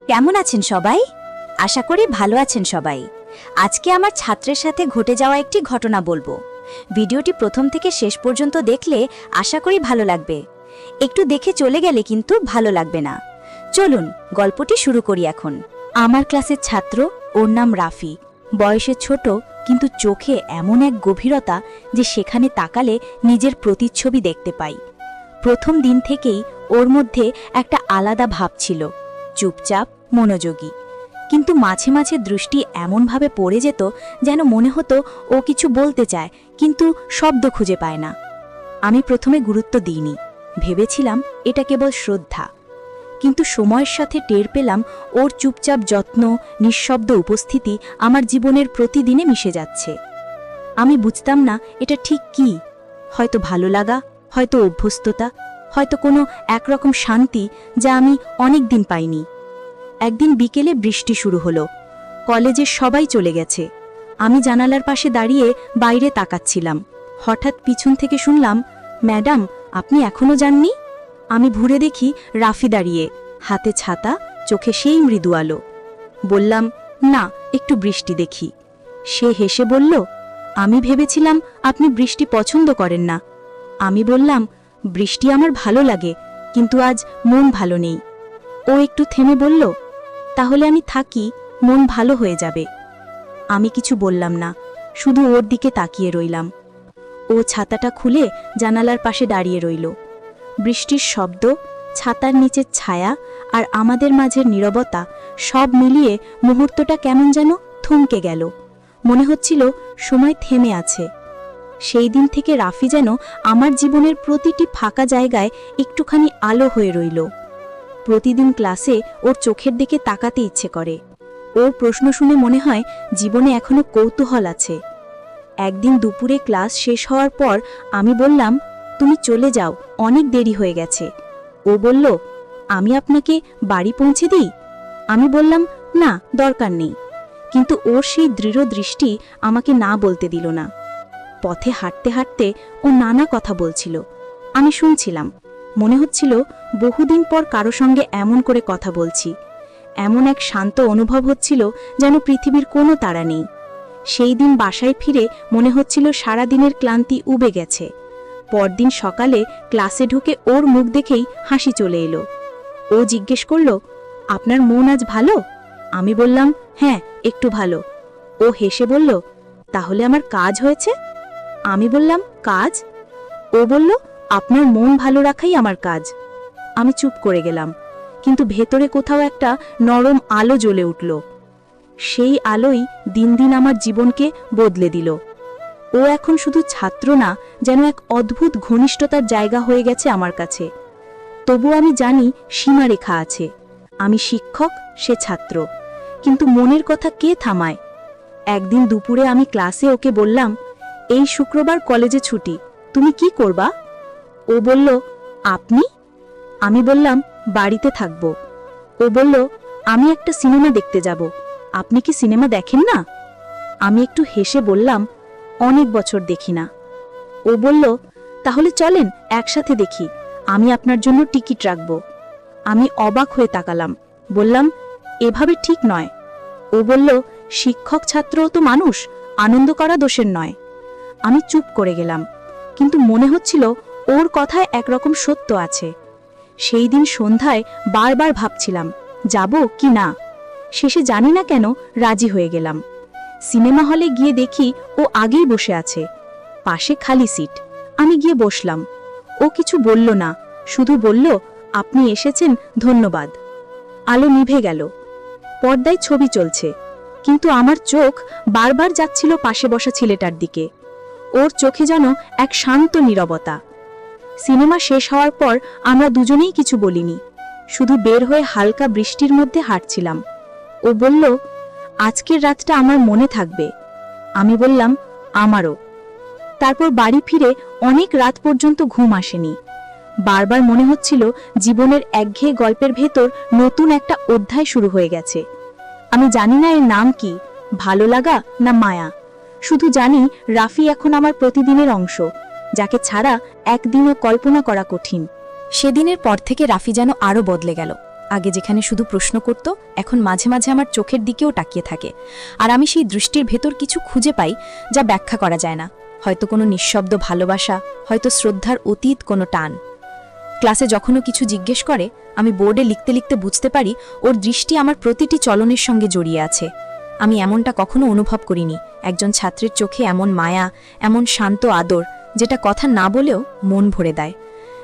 কেমন আছেন সবাই? আশা করি ভালো আছেন সবাই। আজকে আমার ছাত্রের সাথে ঘটে যাওয়া একটি ঘটনা বলবো। ভিডিওটি প্রথম থেকে শেষ পর্যন্ত দেখলে আশা করি ভালো লাগবে। একটু দেখে চলে গেলে কিন্তু ভালো লাগবে না। চলুন গল্পটি শুরু করি এখন। আমার ক্লাসের ছাত্র, ওর নাম রাফি। বয়সে ছোট, কিন্তু চোখে এমন এক গভীরতা যে সেখানে তাকালে নিজের প্রতিচ্ছবি দেখতে পাই। প্রথম দিন থেকেই ওর মধ্যে একটা আলাদা ভাব ছিল, চুপচাপ, মনোযোগী। কিন্তু মাঝে মাঝে দৃষ্টি এমনভাবে পড়ে যেত যেন মনে হতো ও কিছু বলতে চায়, কিন্তু শব্দ খুঁজে পায় না। আমি প্রথমে গুরুত্ব দিইনি, ভেবেছিলাম এটা কেবল শ্রদ্ধা। কিন্তু সময়ের সাথে টের পেলাম ওর চুপচাপ যত্ন, নিঃশব্দ উপস্থিতি আমার জীবনের প্রতিদিনে মিশে যাচ্ছে। আমি বুঝতাম না এটা ঠিক কি, হয়তো ভালো লাগা, হয়তো অভ্যস্ততা, হয়তো কোনো একরকম শান্তি যা আমি অনেক দিন পাইনি। একদিন বিকেলে বৃষ্টি শুরু হলো। কলেজের সবাই চলে গেছে। আমি জানালার পাশে দাঁড়িয়ে বাইরে তাকাচ্ছিলাম। হঠাৎ পিছন থেকে শুনলাম, ম্যাডাম, আপনি এখনো যাননি? আমি ঘুরে দেখি রাফি দাঁড়িয়ে, হাতে ছাতা, চোখে সেই মৃদু আলো। বললাম, না, একটু বৃষ্টি দেখি। সে হেসে বলল, আমি ভেবেছিলাম আপনি বৃষ্টি পছন্দ করেন না। আমি বললাম, বৃষ্টি আমার ভালো লাগে, কিন্তু আজ মন ভালো নেই। ও একটু থেমে বলল, তাহলে আমি থাকি, মন ভালো হয়ে যাবে। আমি কিছু বললাম না, শুধু ওর দিকে তাকিয়ে রইলাম। ও ছাতাটা খুলে জানালার পাশে দাঁড়িয়ে রইল। বৃষ্টির শব্দ, ছাতার নিচের ছায়া আর আমাদের মাঝের নীরবতা সব মিলিয়ে মুহূর্তটা কেমন যেন থমকে গেল। মনে হচ্ছিল সময় থেমে আছে। সেই দিন থেকে রাফি যেন আমার জীবনের প্রতিটি ফাঁকা জায়গায় একটুখানি আলো হয়ে রইল। প্রতিদিন ক্লাসে ওর চোখের দিকে তাকাতে ইচ্ছে করে। ওর প্রশ্ন শুনে মনে হয় জীবনে এখনো কৌতূহল আছে। একদিন দুপুরে ক্লাস শেষ হওয়ার পর আমি বললাম, তুমি চলে যাও, অনেক দেরি হয়ে গেছে। ও বলল, আমি আপনাকে বাড়ি পৌঁছে দিই? আমি বললাম, না, দরকার নেই। কিন্তু ওর সেই দৃঢ় দৃষ্টি আমাকে না বলতে দিল না। পথে হাঁটতে হাঁটতে ও নানা কথা বলছিল, আমি শুনছিলাম। মনে হচ্ছিল বহুদিন পর কারো সঙ্গে এমন করে কথা বলছি। এমন এক শান্ত অনুভব হচ্ছিল যেন পৃথিবীর কোনো তাড়া নেই। সেই দিন বাসায় ফিরে মনে হচ্ছিল সারা দিনের ক্লান্তি উবে গেছে। পরদিন সকালে ক্লাসে ঢুকে ওর মুখ দেখেই হাসি চলে এলো। ও জিজ্ঞেস করল, আপনার মন আজ ভালো? আমি বললাম, হ্যাঁ, একটু ভালো। ও হেসে বলল, তাহলে আমার কাজ হয়েছে? আমি বললাম, কাজ? ও বলল, আপনার মন ভালো রাখাই আমার কাজ। আমি চুপ করে গেলাম, কিন্তু ভেতরে কোথাও একটা নরম আলো জ্বলে উঠল। সেই আলোই দিন দিন আমার জীবনকে বদলে দিল। ও এখন শুধু ছাত্র না, যেন এক অদ্ভুত ঘনিষ্ঠতার জায়গা হয়ে গেছে আমার কাছে। তবু আমি জানি সীমারেখা আছে। আমি শিক্ষক, সে ছাত্র, কিন্তু মনের কথা কে থামায়? একদিন দুপুরে আমি ক্লাসে ওকে বললাম, এই শুক্রবার কলেজে ছুটি, তুমি কি করবা? ও বলল, আপনি? আমি বললাম, বাড়িতে থাকব। ও বলল, আমি একটা সিনেমা দেখতে যাব, আপনি কি সিনেমা দেখেন না? আমি একটু হেসে বললাম, অনেক বছর দেখি না। ও বলল, তাহলে চলেন একসাথে দেখি, আমি আপনার জন্য টিকিট রাখব। আমি অবাক হয়ে তাকালাম, বললাম, এভাবে ঠিক নয়। ও বলল, শিক্ষক ছাত্রও তো মানুষ, আনন্দ করা দোষের নয়। আমি চুপ করে গেলাম, কিন্তু মনে হচ্ছিল ওর কথায় একরকম সত্য আছে। সেই দিন সন্ধ্যায় বারবার ভাবছিলাম, যাব কি না। শেষে জানি না কেন রাজি হয়ে গেলাম। সিনেমা হলে গিয়ে দেখি ও আগেই বসে আছে, পাশে খালি সিট। আমি গিয়ে বসলাম। ও কিছু বলল না, শুধু বলল, আপনি এসেছেন, ধন্যবাদ। আলো নিভে গেল। পর্দায় ছবি চলছে, কিন্তু আমার চোখ বারবার যাচ্ছিল পাশে বসা ছেলেটার দিকে। ওর চোখে যেন এক শান্ত নীরবতা। সিনেমা শেষ হওয়ার পর আমরা দুজনেই কিছু বলিনি, শুধু বের হয়ে হালকা বৃষ্টির মধ্যে হাঁটছিলাম। ও বলল, আজকের রাতটা আমার মনে থাকবে। আমি বললাম, আমারও। তারপর বাড়ি ফিরে অনেক রাত পর্যন্ত ঘুম আসেনি। বারবার মনে হচ্ছিল জীবনের একঘেয়ে গল্পের ভেতর নতুন একটা অধ্যায় শুরু হয়ে গেছে। আমি জানি না এর নাম কি, ভালো লাগা না মায়া। শুধু জানি রাফি এখন আমার প্রতিদিনের অংশ, যাকে ছাড়া একদিনও কল্পনা করা কঠিন। সেদিনের পর থেকে রাফি যেন আরও বদলে গেল। আগে যেখানে শুধু প্রশ্ন করত, এখন মাঝে মাঝে আমার চোখের দিকেও তাকিয়ে থাকে। আর আমি সেই দৃষ্টির ভেতর কিছু খুঁজে পাই যা ব্যাখ্যা করা যায় না। হয়তো কোনো নিঃশব্দ ভালোবাসা, হয়তো শ্রদ্ধার অতীত কোনো টান। ক্লাসে যখনও কিছু জিজ্ঞেস করে, আমি বোর্ডে লিখতে লিখতে বুঝতে পারি ওর দৃষ্টি আমার প্রতিটি চলনের সঙ্গে জড়িয়ে আছে। আমি এমনটা কখনো অনুভব করিনি, একজন ছাত্রের চোখে এমন মায়া, এমন শান্ত আদর, যেটা কথা না বলেও মন ভরে দেয়।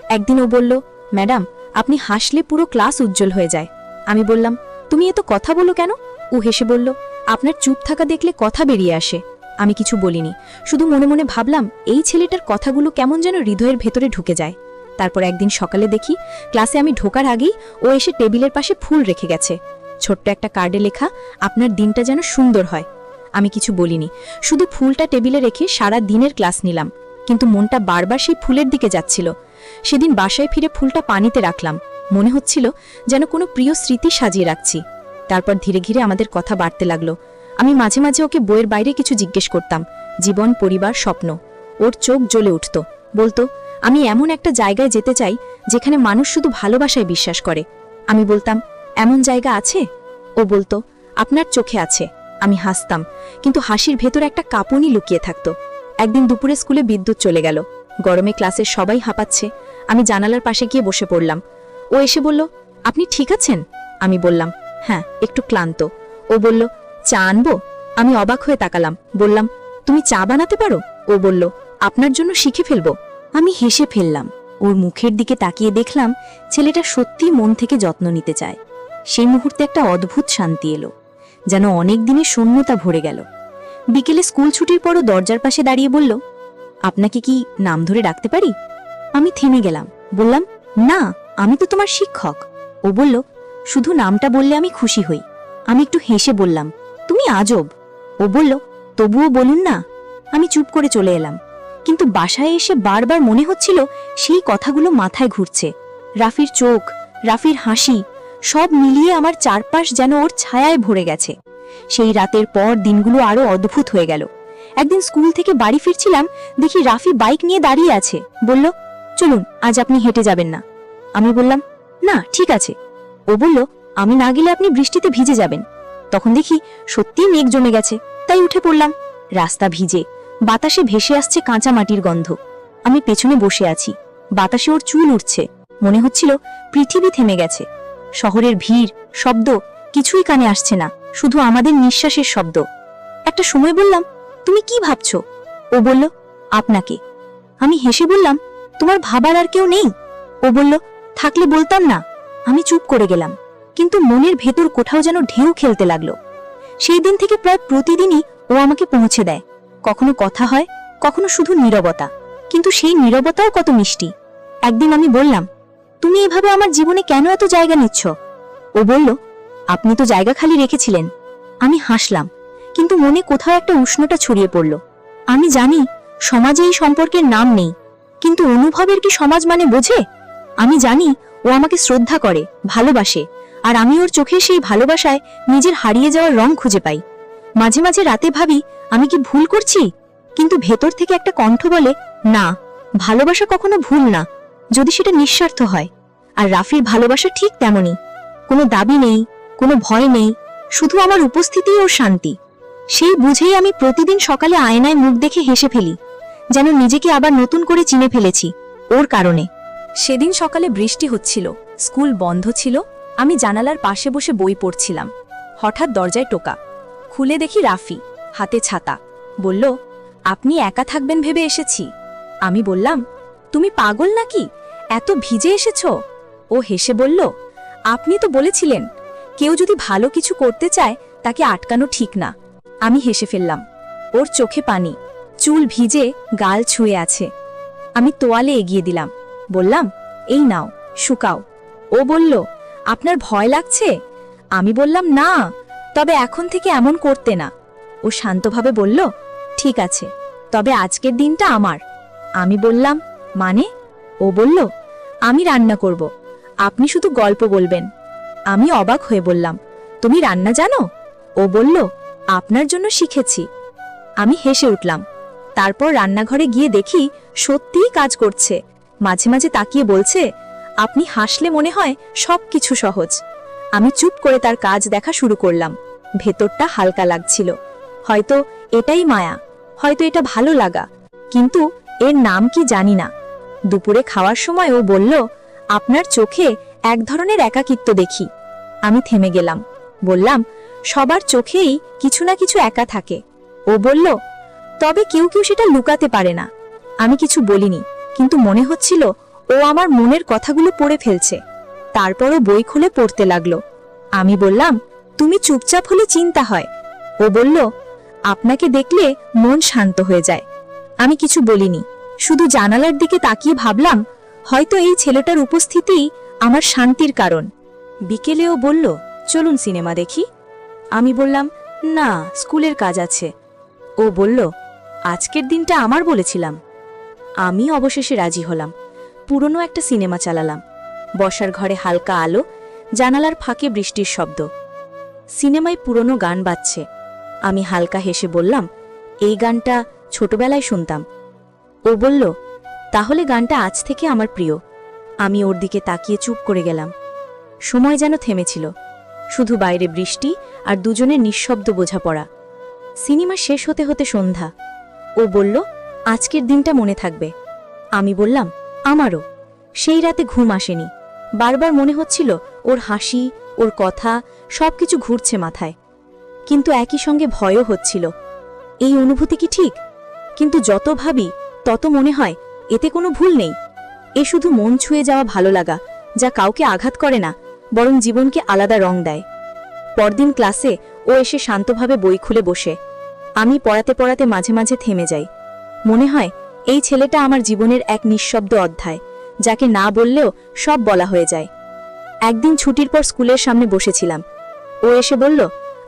একদিন ও বলল, ম্যাডাম, আপনি হাসলে পুরো ক্লাস উজ্জ্বল হয়ে যায়। আমি বললাম, তুমি এত কথা বলো কেন? ও হেসে বলল, আপনার চুপ থাকা দেখলে কথা বেরিয়ে আসে। আমি কিছু বলিনি, শুধু মনে মনে ভাবলাম এই ছেলেটার কথাগুলো কেমন যেন হৃদয়ের ভেতরে ঢুকে যায়। তারপর একদিন সকালে দেখি ক্লাসে আমি ঢোকার আগেই ও এসে টেবিলের পাশে ফুল রেখে গেছে। ছোট্ট একটা কার্ডে লেখা, আপনার দিনটা যেন সুন্দর হয়। আমি কিছু বলিনি, শুধু ফুলটা টেবিলে রেখে সারা দিনের ক্লাস নিলাম। কিন্তু মনটা বারবার সেই ফুলের দিকে যাচ্ছিল। সেদিন বাসায় ফিরে ফুলটা পানিতে রাখলাম, মনে হচ্ছিল যেন কোনো প্রিয় স্মৃতি সাজিয়ে রাখছি। তারপর ধীরে ধীরে আমাদের কথা বাড়তে লাগলো। আমি মাঝে মাঝে ওকে বইয়ের বাইরে কিছু জিজ্ঞেস করতাম, জীবন, পরিবার, স্বপ্ন। ওর চোখ জ্বলে উঠত, বলতো, আমি এমন একটা জায়গায় যেতে চাই যেখানে মানুষ শুধু ভালোবাসায় বিশ্বাস করে। আমি বলতাম, এমন জায়গা আছে? ও বলতো, আপনার চোখে আছে। আমি হাসতাম, কিন্তু হাসির ভেতর একটা কাঁপুনি লুকিয়ে থাকতো। একদিন দুপুরে স্কুলে বিদ্যুৎ চলে গেল। গরমে ক্লাসের সবাই হাঁপাচ্ছে। আমি জানালার পাশে গিয়ে বসে পড়লাম। ও এসে বলল, আপনি ঠিক আছেন? আমি বললাম, হ্যাঁ, একটু ক্লান্ত। ও বলল, চা আনবো? আমি অবাক হয়ে তাকালাম, বললাম, তুমি চা বানাতে পারো? ও বলল, আপনার জন্য শিখে ফেলবো। আমি হেসে ফেললাম। ওর মুখের দিকে তাকিয়ে দেখলাম ছেলেটা সত্যিই মন থেকে যত্ন নিতে চায়। সেই মুহূর্তে একটা অদ্ভুত শান্তি এলো, যেন অনেক দিনের শূন্যতা ভরে গেল। বিকেলে স্কুল ছুটির পরও দরজার পাশে দাঁড়িয়ে বলল, আপনাকে কি নাম ধরে ডাকতে পারি? আমি থেমে গেলাম, বললাম, না, আমি তো তোমার শিক্ষক। ও বলল, শুধু নামটা বললে আমি খুশি হই। আমি একটু হেসে বললাম, তুমি আজব। ও বলল, তবুও বলুন না। আমি চুপ করে চলে এলাম, কিন্তু বাসায় এসে বারবার মনে হচ্ছিল সেই কথাগুলো মাথায় ঘুরছে। রাফির চোখ, রাফির হাসি, সব মিলিয়ে আমার চারপাশ যেন ওর ছায়ায় ভরে গেছে। সেই রাতের পর দিনগুলো আরো অদ্ভুত হয়ে গেল। একদিন স্কুল থেকে বাড়ি ফিরছিলাম, দেখি রাফি বাইক নিয়ে দাঁড়িয়ে আছে। বলল, চলুন, আজ আপনি হেঁটে যাবেন না? আমি বললাম, না, ঠিক আছে। ও বলল, আমি না গেলে আপনি বৃষ্টিতে ভিজে যাবেন। তখন দেখি সত্যিই মেঘ জমে গেছে, তাই উঠে পড়লাম। রাস্তা ভিজে, বাতাসে ভেসে আসছে কাঁচা মাটির গন্ধ। আমি পেছনে বসে আছি, বাতাসে ওর চুল উঠছে। মনে হচ্ছিল পৃথিবী থেমে গেছে। শহরের ভিড়, শব্দ কিছুই কানে আসছে না, শুধু আমাদের নিঃশ্বাসের শব্দ। একটা সময় বললাম, তুমি কি ভাবছো? ও বলল, আপনাকে। আমি হেসে বললাম, তোমার ভাবার আর কেউ নেই? ও বলল, থাকলে বলতাম না। আমি চুপ করে গেলাম, কিন্তু মনের ভেতর কোথাও যেন ঢেউ খেলতে লাগলো। সেই দিন থেকে প্রায় প্রতিদিনই ও আমাকে পৌঁছে দেয়। কখনো কথা হয়, কখনো শুধু নীরবতা, কিন্তু সেই নীরবতাও কত মিষ্টি। একদিন আমি বললাম, তুমি এভাবে আমার জীবনে কেন এত জায়গা নিচ্ছ? ও বলল, আপনি তো জায়গা খালি রেখেছিলেন। আমি হাসলাম, কিন্তু মনে কোথাও একটা উষ্ণতা ছড়িয়ে পড়ল। আমি জানি সমাজে এই সম্পর্কের নাম নেই, কিন্তু অনুভবের কি সমাজ মানে বোঝে? আমি জানি ও আমাকে শ্রদ্ধা করে, ভালোবাসে, আর আমি ওর চোখে সেই ভালোবাসায় নিজের হারিয়ে যাওয়ার রং খুঁজে পাই। মাঝে মাঝে রাতে ভাবি, আমি কি ভুল করছি? কিন্তু ভেতর থেকে একটা কণ্ঠ বলে, না, ভালোবাসা কখনো ভুল না, যদি সেটা নিঃস্বার্থ হয়। আর রাফির ভালোবাসা ঠিক তেমনই, কোনো দাবি নেই, কোনো ভয় নেই, শুধু আমার উপস্থিতি ও শান্তি। সেই বুঝেই আমি প্রতিদিন সকালে আয়নায় মুখ দেখে হেসে ফেলি, যেন নিজেকে আবার নতুন করে চিনে ফেলেছি ওর কারণে। সেদিন সকালে বৃষ্টি হচ্ছিল, স্কুল বন্ধ ছিল। আমি জানালার পাশে বসে বই পড়ছিলাম। হঠাৎ দরজায় টোকা। খুলে দেখি রাফি, হাতে ছাতা। বলল, আপনি একা থাকবেন ভেবে এসেছি। আমি বললাম, তুমি পাগল নাকি, এত ভিজে এসেছ? ও হেসে বলল, আপনি তো বলেছিলেন কেউ যদি ভালো কিছু করতে চায় তাকে আটকানো ঠিক না। আমি হেসে ফেললাম। ওর চোখে পানি, চুল ভিজে, গাল ছুঁয়ে আছে। আমি তোয়ালে এগিয়ে দিলাম, বললাম, এই নাও, শুকাও। ও বলল, আপনার ভয় লাগছে? আমি বললাম, না, তবে এখন থেকে এমন করতে না। ও শান্তভাবে বলল, ঠিক আছে, তবে আজকের দিনটা আমার। আমি বললাম, মানে? ও বলল, আমি রান্না করব, আপনি শুধু গল্প বলবেন। আমি অবাক হয়ে বললাম, তুমি রান্না জানো? ও বলল, আপনার জন্য শিখেছি। আমি হেসে উঠলাম। তারপর রান্নাঘরে গিয়ে দেখি সত্যিই কাজ করছে। মাঝে মাঝে তাকিয়ে বলছে, আপনি হাসলে মনে হয় সবকিছু সহজ। আমি চুপ করে তার কাজ দেখা শুরু করলাম। ভেতরটা হালকা লাগছিল। হয়তো এটাই মায়া, হয়তো এটা ভালো লাগা, কিন্তু এর নাম কি জানি না। দুপুরে খাওয়ার সময় ও বলল, আপনার চোখে এক ধরনের একাকিত্ব দেখি। আমি থেমে গেলাম। বললাম, সবার চোখেই কিছু না কিছু একা থাকে। ও বলল, তবে কেউ কেউ সেটা লুকাতে পারে না। আমি কিছু বলিনি, কিন্তু মনে হচ্ছিল ও আমার মনের কথাগুলো পড়ে ফেলছে। তারপরও বই খুলে পড়তে লাগলো। আমি বললাম, তুমি চুপচাপ হলে চিন্তা হয়। ও বলল, আপনাকে দেখলে মন শান্ত হয়ে যায়। আমি কিছু বলিনি, শুধু জানালার দিকে তাকিয়ে ভাবলাম, হয়তো এই ছেলেটার উপস্থিতিই আমার শান্তির কারণ। বিকেলেও বলল, চলুন সিনেমা দেখি। আমি বললাম, না, স্কুলের কাজ আছে। ও বলল, আজকের দিনটা আমার বলেছিলাম। আমি অবশেষে রাজি হলাম। পুরনো একটা সিনেমা চালালাম। বসার ঘরে হালকা আলো, জানালার ফাঁকে বৃষ্টির শব্দ। সিনেমায় পুরনো গান বাজছে। আমি হালকা হেসে বললাম, এই গানটা ছোটবেলায় শুনতাম। ও বলল, তাহলে গানটা আজ থেকে আমার প্রিয়। আমি ওর দিকে তাকিয়ে চুপ করে গেলাম। সময় যেন থেমেছিল, শুধু বাইরে বৃষ্টি আর দুজনের নিঃশব্দ বোঝাপড়া। সিনেমা শেষ হতে হতে সন্ধ্যা। ও বলল, আজকের দিনটা মনে থাকবে। আমি বললাম, আমারও। সেই রাতে ঘুম আসেনি। বারবার মনে হচ্ছিল ওর হাসি, ওর কথা, সবকিছু ঘুরছে মাথায়। কিন্তু একই সঙ্গে ভয়ও হচ্ছিল, এই অনুভূতি কি ঠিক? কিন্তু যত ভাবি তত মনে হয় এতে কোনো ভুল নেই। এ শুধু মন ছুঁয়ে যাওয়া ভালো লাগা, যা কাউকে আঘাত করে না, বরং জীবনকে আলাদা রং দেয়। পরদিন ক্লাসে ও এসে শান্তভাবে বই খুলে বসে। আমি পড়াতে পড়াতে মাঝে মাঝে থেমে যাই। মনে হয় এই ছেলেটা আমার জীবনের এক নিঃশব্দ অধ্যায়, যাকে না বললেও সব বলা হয়ে যায়। একদিন ছুটির পর স্কুলের সামনে বসেছিলাম। ও এসে বলল,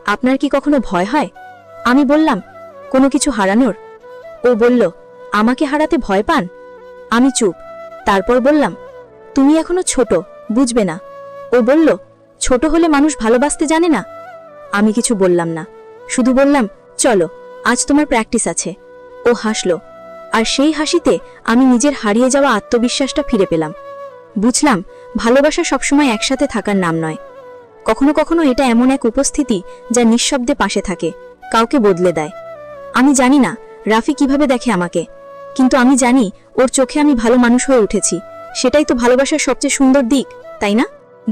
আপনার কি কখনো ভয় হয়? আমি বললাম, কোনো কিছু হারানোর? ও বলল, আমাকে হারাতে ভয় পান? আমি চুপ। তারপর বললাম, তুমি এখনো ছোট, বুঝবে না। ও বলল, ছোট হলে মানুষ ভালোবাসতে জানে না। আমি কিছু বললাম না, শুধু বললাম, চলো, আজ তোমার প্র্যাকটিস আছে। ও হাসল, আর সেই হাসিতে আমি নিজের হারিয়ে যাওয়া আত্মবিশ্বাসটা ফিরে পেলাম। বুঝলাম, ভালোবাসা সবসময় একসাথে থাকার নাম নয়। কখনো কখনো এটা এমন এক উপস্থিতি যা নিঃশব্দে পাশে থাকে, কাউকে বদলে দেয়। আমি জানি না রাফি কিভাবে দেখে আমাকে, কিন্তু আমি জানি ওর চোখে আমি ভালো মানুষ হয়ে উঠেছি। সেটাই তো ভালোবাসার সবচেয়ে সুন্দর দিক, তাই না?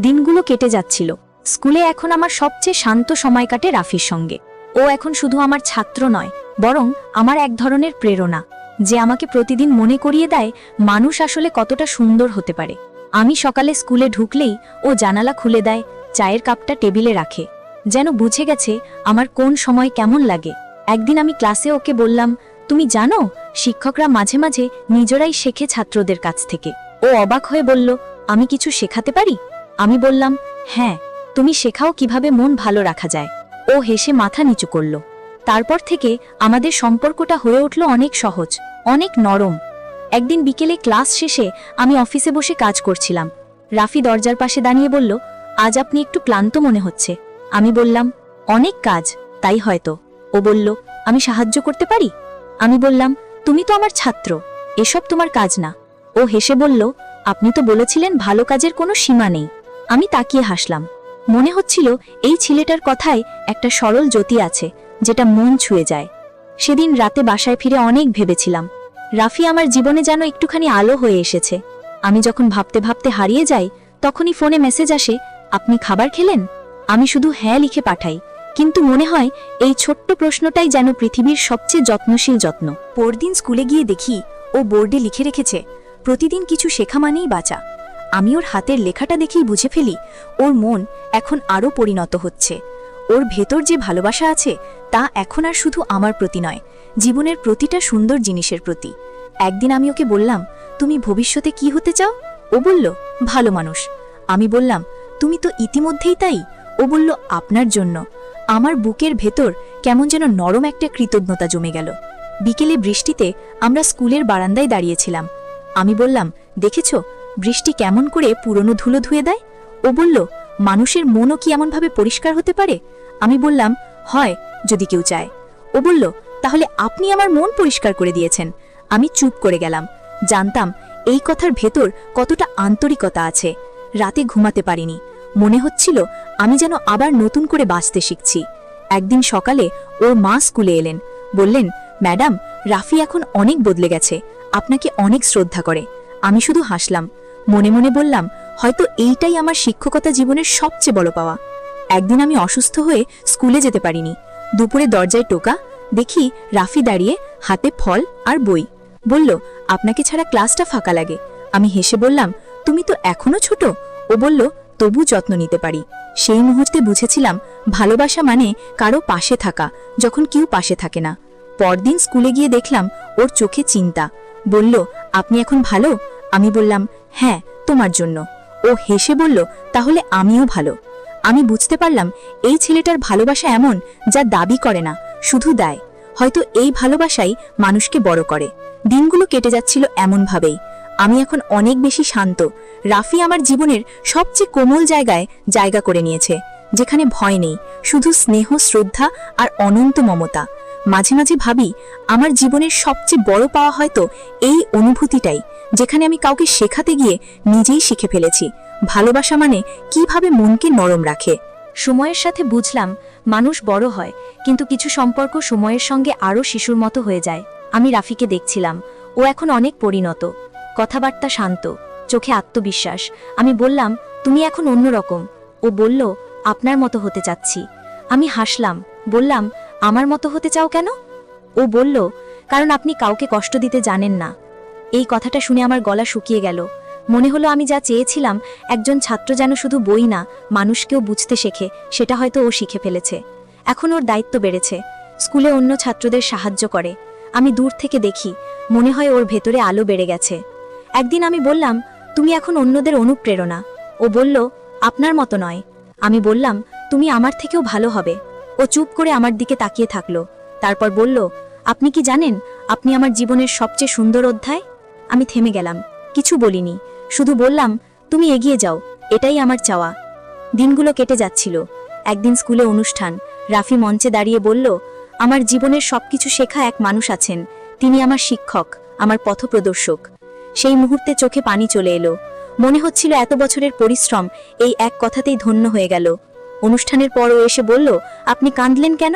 দিনগুলো কেটে যাচ্ছিল। স্কুলে এখন আমার সবচেয়ে শান্ত সময় কাটে রাফির সঙ্গে। ও এখন শুধু আমার ছাত্র নয়, বরং আমার এক ধরনের প্রেরণা, যে আমাকে প্রতিদিন মনে করিয়ে দেয় মানুষ আসলে কতটা সুন্দর হতে পারে। আমি সকালে স্কুলে ঢুকলেই ও জানালা খুলে দেয়, চায়ের কাপটা টেবিলে রাখে, যেন বুঝে গেছে আমার কোন সময় কেমন লাগে। একদিন আমি ক্লাসে ওকে বললাম, তুমি জানো, শিক্ষকরা মাঝে মাঝে নিজেরাই শেখে ছাত্রদের কাছ থেকে। ও অবাক হয়ে বলল, আমি কিছু শেখাতে পারি? আমি বললাম, হ্যাঁ, তুমি শেখাও কিভাবে মন ভালো রাখা যায়। ও হেসে মাথা নিচু করল। তারপর থেকে আমাদের সম্পর্কটা হয়ে উঠল অনেক সহজ, অনেক নরম। একদিন বিকেলে ক্লাস শেষে আমি অফিসে বসে কাজ করছিলাম। রাফি দরজার পাশে দাঁড়িয়ে বলল, আজ আপনি একটু ক্লান্ত মনে হচ্ছে। আমি বললাম, অনেক কাজ, তাই হয়তো। ও বলল, আমি সাহায্য করতে পারি? আমি বললাম, তুমি তো আমার ছাত্র, এসব তোমার কাজ না। ও হেসে বলল, আপনি তো বলেছিলেন ভালো কাজের কোনো সীমা নেই। আমি তাকিয়ে হাসলাম। মনে হচ্ছিল এই ছেলেটার কথায় একটা সরল জ্যোতি আছে, যেটা মন ছুঁয়ে যায়। সেদিন রাতে বাসায় ফিরে অনেক ভেবেছিলাম। রাফি আমার জীবনে যেন একটুখানি আলো হয়ে এসেছে। আমি যখন ভাবতে ভাবতে হারিয়ে যাই, তখনই ফোনে মেসেজ আসে, আপনি খাবার খেলেন? আমি শুধু হ্যাঁ লিখে পাঠাই, কিন্তু মনে হয় এই ছোট্ট প্রশ্নটাই যেন পৃথিবীর সবচেয়ে যত্নশীল যত্ন। পরদিন স্কুলে গিয়ে দেখি ও বোর্ডে লিখে রেখেছে, প্রতিদিন কিছু শেখা মানেই বাঁচা। আমি ওর হাতের লেখাটা দেখেই বুঝে ফেলি ওর মন এখন আরও পরিণত হচ্ছে। ওর ভেতর যে ভালোবাসা আছে তা এখন আর শুধু আমার প্রতি নয়, জীবনের প্রতিটা সুন্দর জিনিসের প্রতি। একদিন আমি ওকে বললাম, তুমি ভবিষ্যতে কি হতে চাও? ও বলল, ভালো মানুষ। আমি বললাম, তুমি তো ইতিমধ্যেই তাই। ও বলল, আপনার জন্য। আমার বুকের ভেতর কেমন যেন নরম একটা কৃতজ্ঞতা জমে গেল। বিকেলে বৃষ্টিতে আমরা স্কুলের বারান্দায় দাঁড়িয়েছিলাম। আমি বললাম, দেখেছো বৃষ্টি কেমন করে পুরনো ধুলো ধুয়ে দেয়? ও বলল, মানুষের মনও কি এমনভাবে পরিষ্কার হতে পারে? আমি বললাম, হয়, যদি কেউ চায়। ও বলল, তাহলে আপনি আমার মন পরিষ্কার করে দিয়েছেন। আমি চুপ করে গেলাম। জানতাম এই কথার ভেতর কতটা আন্তরিকতা আছে। রাতে ঘুমাতে পারিনি। মনে হচ্ছিল আমি যেন আবার নতুন করে বাঁচতে শিখছি। একদিন সকালে ওর মা স্কুলে এলেন, বললেন, ম্যাডাম, রাফি এখন অনেক বদলে গেছে, আপনাকে অনেক শ্রদ্ধা করে। আমি শুধু হাসলাম, মনে মনে বললাম, হয়তো এইটাই আমার শিক্ষকতা জীবনের সবচেয়ে বড় পাওয়া। একদিন আমি অসুস্থ হয়ে স্কুলে যেতে পারিনি। দুপুরে দরজায় টোকা, দেখি রাফি দাঁড়িয়ে, হাতে ফল আর বই। বলল, আপনাকে ছাড়া ক্লাসটা ফাঁকা লাগে। আমি হেসে বললাম, তুমি তো এখনো ছোট। ও বলল, তবু যত্ন নিতে পারি। সেই মুহূর্তে বুঝেছিলাম ভালোবাসা মানে কারো পাশে থাকা যখন কেউ পাশে থাকে না। পরদিন স্কুলে গিয়ে দেখলাম ওর চোখে চিন্তা। বলল, আপনি এখন ভালো? আমি বললাম, হ্যাঁ, তোমার জন্য। ও হেসে বলল, তাহলে আমিও ভালো। আমি বুঝতে পারলাম এই ছেলেটার ভালোবাসা এমন যা দাবি করে না, শুধু দেয়। হয়তো এই ভালোবাসাই মানুষকে বড় করে। দিনগুলো কেটে যাচ্ছিল এমনভাবেই। আমি এখন অনেক বেশি শান্ত। রাফি আমার জীবনের সবচেয়ে কোমল জায়গায় জায়গা করে নিয়েছে, যেখানে ভয় নেই, শুধু স্নেহ, শ্রদ্ধা আর অনন্ত মমতা। মাঝে মাঝে ভাবি, আমার জীবনের সবচেয়ে বড় পাওয়া হয়তো এই অনুভূতিটাই, যেখানে আমি কাউকে শেখাতে গিয়ে নিজেই শিখে ফেলেছি ভালোবাসা মানে কিভাবে মনকে নরম রাখে। সময়ের সাথে বুঝলাম মানুষ বড় হয়, কিন্তু কিছু সম্পর্ক সময়ের সঙ্গে আরও শিশুর মতো হয়ে যায়। আমি রাফিকে দেখছিলাম, ও এখন অনেক পরিণত, কথাবার্তা শান্ত, চোখে আত্মবিশ্বাস। আমি বললাম, তুমি এখন অন্যরকম। ও বলল, আপনার মতো হতে চাচ্ছি। আমি হাসলাম, বললাম, আমার মতো হতে চাও কেন? ও বলল, কারণ আপনি কাউকে কষ্ট দিতে জানেন না। এই কথাটা শুনে আমার গলা শুকিয়ে গেল। মনে হলো আমি যা চেয়েছিলাম, একজন ছাত্র যেন শুধু বই না, মানুষকেও বুঝতে শেখে, সেটা হয়তো ও শিখে ফেলেছে। এখন ওর দায়িত্ব বেড়েছে, স্কুলে অন্য ছাত্রদের সাহায্য করে। আমি দূর থেকে দেখি, মনে হয় ওর ভেতরে আলো বেড়ে গেছে। একদিন আমি বললাম, তুমি এখন অন্যদের অনুপ্রেরণা। ও বলল, আপনার মতো নয়। আমি বললাম, তুমি আমার থেকেও ভালো হবে। ও চুপ করে আমার দিকে তাকিয়ে থাকলো, তারপর বলল, আপনি কি জানেন আপনি আমার জীবনের সবচেয়ে সুন্দর অধ্যায়? আমি থেমে গেলাম, কিছু বলিনি, শুধু বললাম, তুমি এগিয়ে যাও, এটাই আমার চাওয়া। দিনগুলো কেটে যাচ্ছিল। একদিন স্কুলে অনুষ্ঠান, রাফি মঞ্চে দাঁড়িয়ে বলল, আমার জীবনের সবকিছু শেখা এক মানুষ আছেন, তিনি আমার শিক্ষক, আমার পথপ্রদর্শক। সেই মুহূর্তে চোখে পানি চলে এলো। মনে হচ্ছিল এত বছরের পরিশ্রম এই এক কথাতেই ধন্য হয়ে গেল। অনুষ্ঠানের পরও এসে বলল, আপনি কাঁদলেন কেন?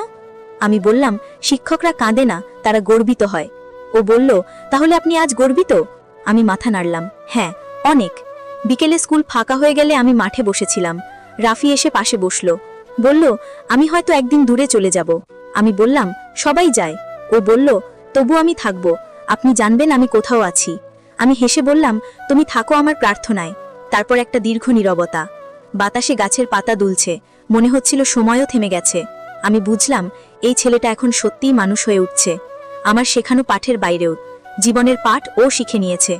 আমি বললাম, শিক্ষকরা কাঁদে না, তারা গর্বিত হয়। ও বলল, তাহলে আপনি আজ গর্বিত? আমি মাথা নাড়লাম, হ্যাঁ, অনেক। বিকেলে স্কুল ফাঁকা হয়ে গেলে আমি মাঠে বসেছিলাম। রাফি এসে পাশে বসল, বলল, আমি হয়তো একদিন দূরে চলে যাব। আমি বললাম, সবাই যায়। ও বলল, তবু আমি থাকব, আপনি জানবেন আমি কোথাও আছি। আমি হেসে বললাম, তুমি থাকো আমার প্রার্থনায়। তারপর একটা দীর্ঘ নীরবতা। বাতাসে গাছের পাতা দুলছে, মনে হচ্ছিল সময়ও থেমে গেছে। আমি বুঝলাম এই ছেলেটা এখন সত্যিই মানুষ হয়ে উঠছে, আমার শেখানো পাঠের বাইরেও। জীবনের পাঠ ও শিখে নিয়েছে।